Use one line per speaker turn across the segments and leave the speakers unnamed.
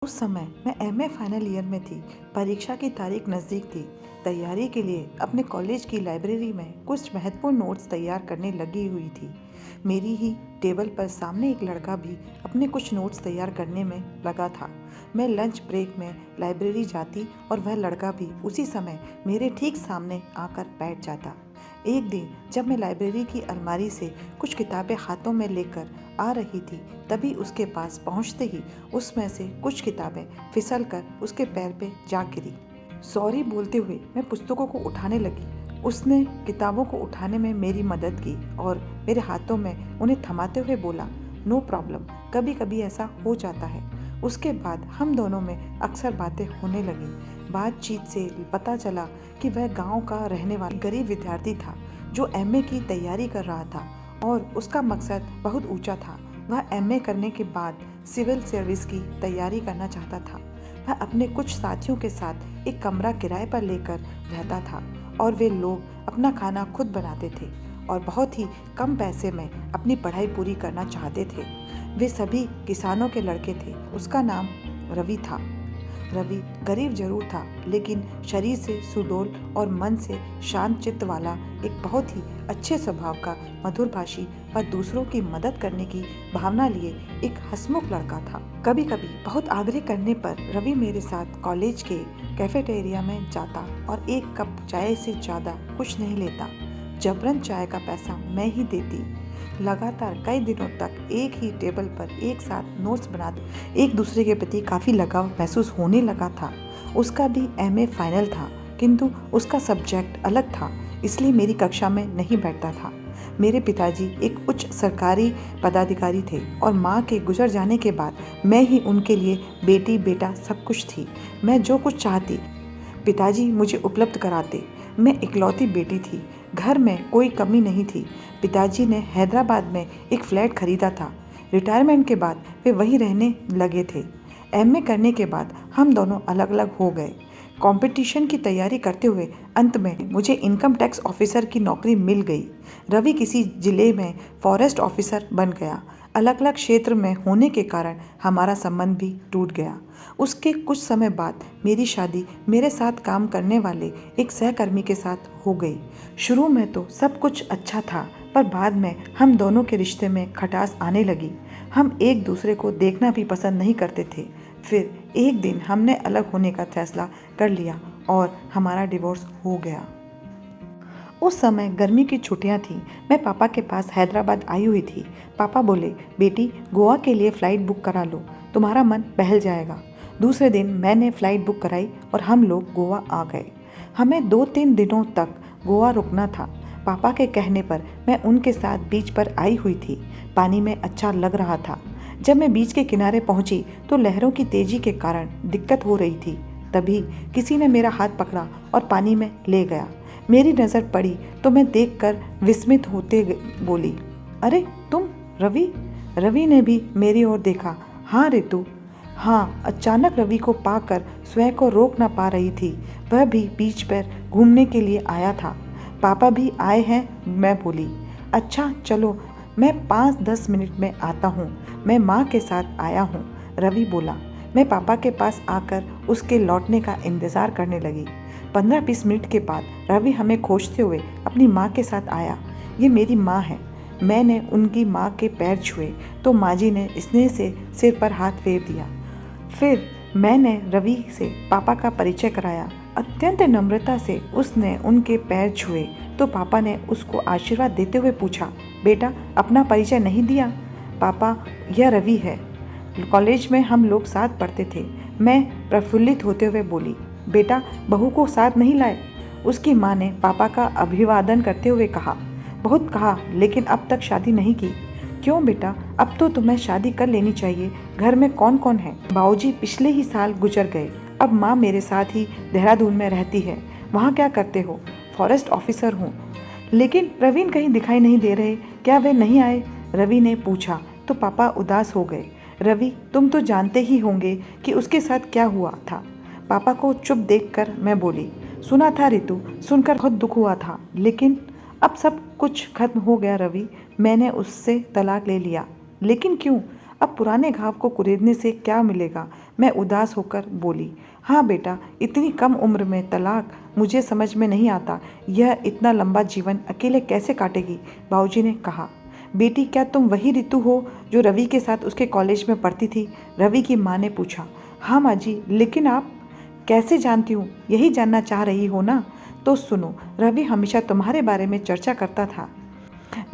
उस समय मैं एमए फाइनल ईयर में थी। परीक्षा की तारीख नज़दीक थी। तैयारी के लिए अपने कॉलेज की लाइब्रेरी में कुछ महत्वपूर्ण नोट्स तैयार करने लगी हुई थी। मेरी ही टेबल पर सामने एक लड़का भी अपने कुछ नोट्स तैयार करने में लगा था। मैं लंच ब्रेक में लाइब्रेरी जाती और वह लड़का भी उसी समय मेरे ठीक सामने आकर बैठ जाता। एक दिन जब मैं लाइब्रेरी की अलमारी से कुछ किताबें हाथों में लेकर आ रही थी, तभी उसके पास पहुंचते ही उसमें से कुछ किताबें फिसलकर उसके पैर पे जा गिरी। सॉरी बोलते हुए मैं पुस्तकों को उठाने लगी। उसने किताबों को उठाने में मेरी मदद की और मेरे हाथों में उन्हें थमाते हुए बोला, नो प्रॉब्लम, कभी कभी ऐसा हो जाता है। उसके बाद हम दोनों में अक्सर बातें होने लगी। बातचीत से पता चला कि वह गांव का रहने वाला गरीब विद्यार्थी था जो एमए की तैयारी कर रहा था और उसका मकसद बहुत ऊंचा था। वह एमए करने के बाद सिविल सर्विस की तैयारी करना चाहता था। वह अपने कुछ साथियों के साथ एक कमरा किराए पर लेकर रहता था और वे लोग अपना खाना खुद बनाते थे और बहुत ही कम पैसे में अपनी पढ़ाई पूरी करना चाहते थे। वे सभी किसानों के लड़के थे। उसका नाम रवि था। रवि गरीब जरूर था, लेकिन शरीर से सुडौल और मन से शांत चित्त वाला एक बहुत ही अच्छे स्वभाव का मधुरभाषी व दूसरों की मदद करने की भावना लिए एक हंसमुख लड़का था। कभी कभी बहुत आग्रह करने पर रवि मेरे साथ कॉलेज के कैफेटेरिया में जाता और एक कप चाय से ज़्यादा कुछ नहीं लेता। जबरन चाय का पैसा मैं ही देती। लगातार कई दिनों तक एक ही टेबल पर एक साथ नोट्स बनाते एक दूसरे के प्रति काफ़ी लगाव महसूस होने लगा था। उसका भी एमए फाइनल था, किंतु उसका सब्जेक्ट अलग था, इसलिए मेरी कक्षा में नहीं बैठता था। मेरे पिताजी एक उच्च सरकारी पदाधिकारी थे और माँ के गुजर जाने के बाद मैं ही उनके लिए बेटी बेटा सब कुछ थी। मैं जो कुछ चाहती पिताजी मुझे उपलब्ध कराते। मैं इकलौती बेटी थी। घर में कोई कमी नहीं थी। पिताजी ने हैदराबाद में एक फ्लैट खरीदा था। रिटायरमेंट के बाद वे वहीं रहने लगे थे। एमए करने के बाद हम दोनों अलग अलग हो गए। कंपटीशन की तैयारी करते हुए अंत में मुझे इनकम टैक्स ऑफिसर की नौकरी मिल गई। रवि किसी जिले में फॉरेस्ट ऑफिसर बन गया। अलग अलग क्षेत्र में होने के कारण हमारा संबंध भी टूट गया। उसके कुछ समय बाद मेरी शादी मेरे साथ काम करने वाले एक सहकर्मी के साथ हो गई। शुरू में तो सब कुछ अच्छा था, पर बाद में हम दोनों के रिश्ते में खटास आने लगी। हम एक दूसरे को देखना भी पसंद नहीं करते थे। फिर एक दिन हमने अलग होने का फैसला कर लिया और हमारा डिवोर्स हो गया। उस समय गर्मी की छुट्टियां थीं। मैं पापा के पास हैदराबाद आई हुई थी। पापा बोले, बेटी गोवा के लिए फ़्लाइट बुक करा लो, तुम्हारा मन बहल जाएगा। दूसरे दिन मैंने फ़्लाइट बुक कराई और हम लोग गोवा आ गए। हमें 2-3 दिनों तक गोवा रुकना था। पापा के कहने पर मैं उनके साथ बीच पर आई हुई थी। पानी में अच्छा लग रहा था। जब मैं बीच के किनारे पहुंची तो लहरों की तेजी के कारण दिक्कत हो रही थी। तभी किसी ने मेरा हाथ पकड़ा और पानी में ले गया। मेरी नज़र पड़ी तो मैं देखकर विस्मित होते बोली, अरे तुम रवि। रवि ने भी मेरी ओर देखा। हाँ रितु। हाँ, अचानक रवि को पाकर स्वयं को रोक ना पा रही थी। वह भी बीच पर घूमने के लिए आया था। पापा भी आए हैं, मैं बोली। अच्छा चलो, मैं 5-10 मिनट में आता हूँ, मैं माँ के साथ आया हूँ, रवि बोला। मैं पापा के पास आकर उसके लौटने का इंतज़ार करने लगी। 15-20 मिनट के बाद रवि हमें खोजते हुए अपनी माँ के साथ आया। ये मेरी माँ है। मैंने उनकी माँ के पैर छुए तो माँ जी ने स्नेह से सिर पर हाथ फेर दिया। फिर मैंने रवि से पापा का परिचय कराया। अत्यंत नम्रता से उसने उनके पैर छुए तो पापा ने उसको आशीर्वाद देते हुए पूछा, बेटा अपना परिचय नहीं दिया? पापा, यह रवि है, कॉलेज में हम लोग साथ पढ़ते थे। मैं प्रफुल्लित होते हुए बोली, बेटा बहू को साथ नहीं लाए? उसकी माँ ने पापा का अभिवादन करते हुए कहा, बहुत कहा, लेकिन अब तक शादी नहीं की। क्यों बेटा, अब तो तुम्हें शादी कर लेनी चाहिए। घर में कौन कौन है? बाबूजी पिछले ही साल गुजर गए। अब माँ मेरे साथ ही देहरादून में रहती है। वहाँ क्या करते हो? फॉरेस्ट ऑफिसर हूँ। लेकिन प्रवीण कहीं दिखाई नहीं दे रहे, क्या वे नहीं आए? रवि ने पूछा तो पापा उदास हो गए। रवि, तुम तो जानते ही होंगे कि उसके साथ क्या हुआ था। पापा को चुप देखकर मैं बोली, सुना था रितु, सुनकर बहुत दुख हुआ था, लेकिन अब सब कुछ खत्म हो गया रवि। मैंने उससे तलाक ले लिया। लेकिन क्यों? अब पुराने घाव को कुरेदने से क्या मिलेगा? मैं उदास होकर बोली, हाँ बेटा, इतनी कम उम्र में तलाक, मुझे समझ में नहीं आता यह इतना लंबा जीवन अकेले कैसे काटेगी। बाबूजी ने कहा, बेटी क्या तुम वही रितु हो जो रवि के साथ उसके कॉलेज में पढ़ती थी? रवि की माँ ने पूछा। हाँ माँ जी, लेकिन आप कैसे जानती हूँ? यही जानना चाह रही हो ना? तो सुनो, रवि हमेशा तुम्हारे बारे में चर्चा करता था।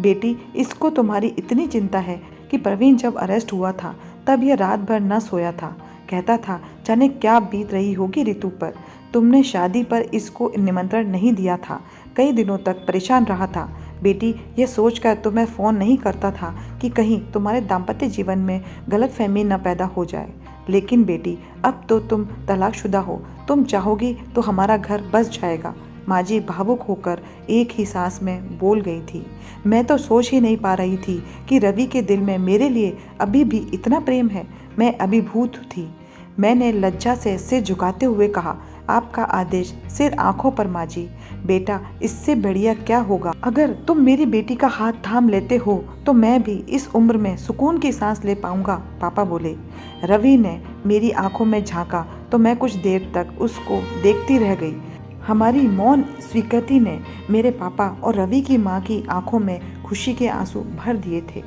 बेटी, इसको तुम्हारी इतनी चिंता है कि प्रवीण जब अरेस्ट हुआ था तब यह रात भर न सोया था। कहता था जाने क्या बीत रही होगी रितु पर। तुमने शादी पर इसको निमंत्रण नहीं दिया था। कई दिनों तक परेशान रहा था। बेटी, यह सोचकर तो मैं फ़ोन नहीं करता था कि कहीं तुम्हारे दाम्पत्य जीवन में गलतफहमी न पैदा हो जाए। लेकिन बेटी, अब तो तुम तलाकशुदा हो, तुम चाहोगी तो हमारा घर बस जाएगा। माँ जी भावुक होकर एक ही सांस में बोल गई थी। मैं तो सोच ही नहीं पा रही थी कि रवि के दिल में मेरे लिए अभी भी इतना प्रेम है। मैं अभिभूत थी। मैंने लज्जा से सिर झुकाते हुए कहा, आपका आदेश, सिर आंखों पर माँ जी। बेटा, इससे बढ़िया क्या होगा? अगर तुम मेरी बेटी का हाथ थाम लेते हो तो मैं भी इस उम्र में सुकून की सांस ले पाऊंगा, पापा बोले। रवि ने मेरी आंखों में झांका तो मैं कुछ देर तक उसको देखती रह गई। हमारी मौन स्वीकृति ने मेरे पापा और रवि की माँ की आंखों में खुशी के आंसू भर दिए थे।